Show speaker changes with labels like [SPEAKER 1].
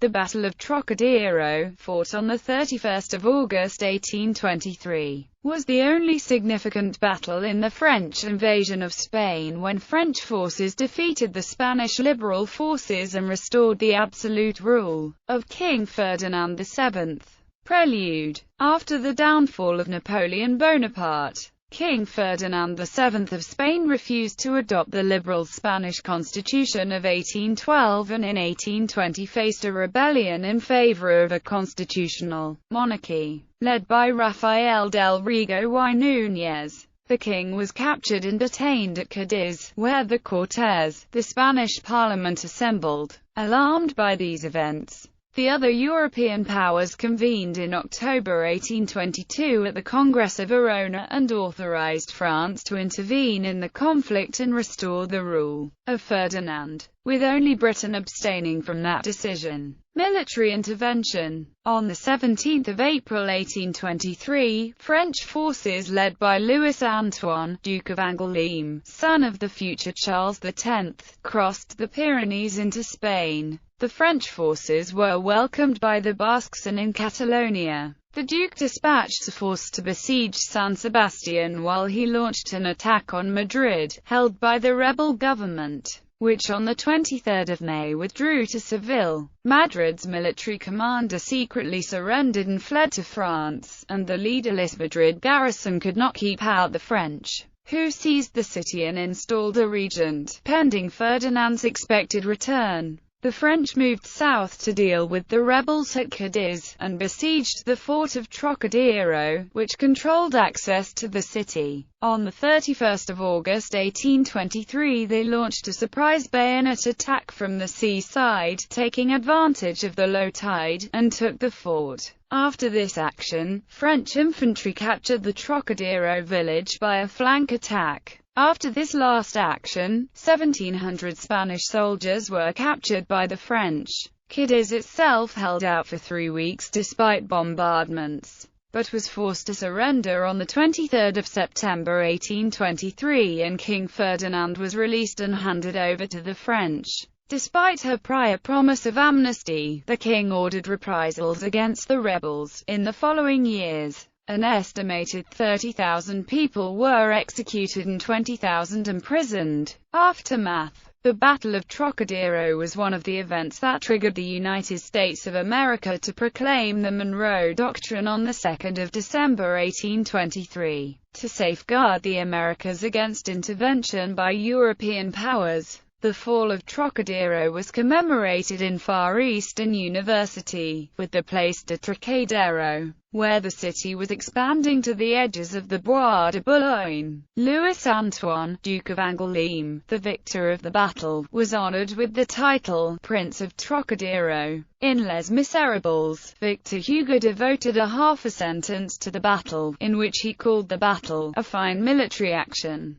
[SPEAKER 1] The Battle of Trocadero, fought on 31 August 1823, was the only significant battle in the French invasion of Spain when French forces defeated the Spanish liberal forces and restored the absolute rule of King Ferdinand VII. Prelude. After the downfall of Napoleon Bonaparte, King Ferdinand VII of Spain refused to adopt the liberal Spanish Constitution of 1812 and in 1820 faced a rebellion in favor of a constitutional monarchy, led by Rafael del Riego y Núñez. The king was captured and detained at Cadiz, where the Cortes, the Spanish parliament, assembled. Alarmed by these events, the other European powers convened in October 1822 at the Congress of Verona and authorized France to intervene in the conflict and restore the rule of Ferdinand, with only Britain abstaining from that decision. Military intervention. On 17 April 1823, French forces led by Louis-Antoine, Duke of Angoulême, son of the future Charles X, crossed the Pyrenees into Spain. The French forces were welcomed by the Basques, and in Catalonia, the Duke dispatched a force to besiege San Sebastian while he launched an attack on Madrid, held by the rebel government, which on 23 May withdrew to Seville. Madrid's military commander secretly surrendered and fled to France, and the leaderless Madrid garrison could not keep out the French, who seized the city and installed a regent, pending Ferdinand's expected return. The French moved south to deal with the rebels at Cadiz, and besieged the fort of Trocadero, which controlled access to the city. On 31 August 1823 they launched a surprise bayonet attack from the seaside, taking advantage of the low tide, and took the fort. After this action, French infantry captured the Trocadero village by a flank attack. After this last action, 1,700 Spanish soldiers were captured by the French. Cadiz itself held out for 3 weeks despite bombardments, but was forced to surrender on 23 September 1823, and King Ferdinand was released and handed over to the French. Despite her prior promise of amnesty, the king ordered reprisals against the rebels. In the following years, an estimated 30,000 people were executed and 20,000 imprisoned. Aftermath. The Battle of Trocadero was one of the events that triggered the United States of America to proclaim the Monroe Doctrine on 2 December 1823, to safeguard the Americas against intervention by European powers. The fall of Trocadero was commemorated in Far Eastern University, with the Place de Trocadero, where the city was expanding to the edges of the Bois de Boulogne. Louis-Antoine, Duke of Angoulême, the victor of the battle, was honored with the title Prince of Trocadero. In Les Miserables, Victor Hugo devoted a half a sentence to the battle, in which he called the battle a fine military action.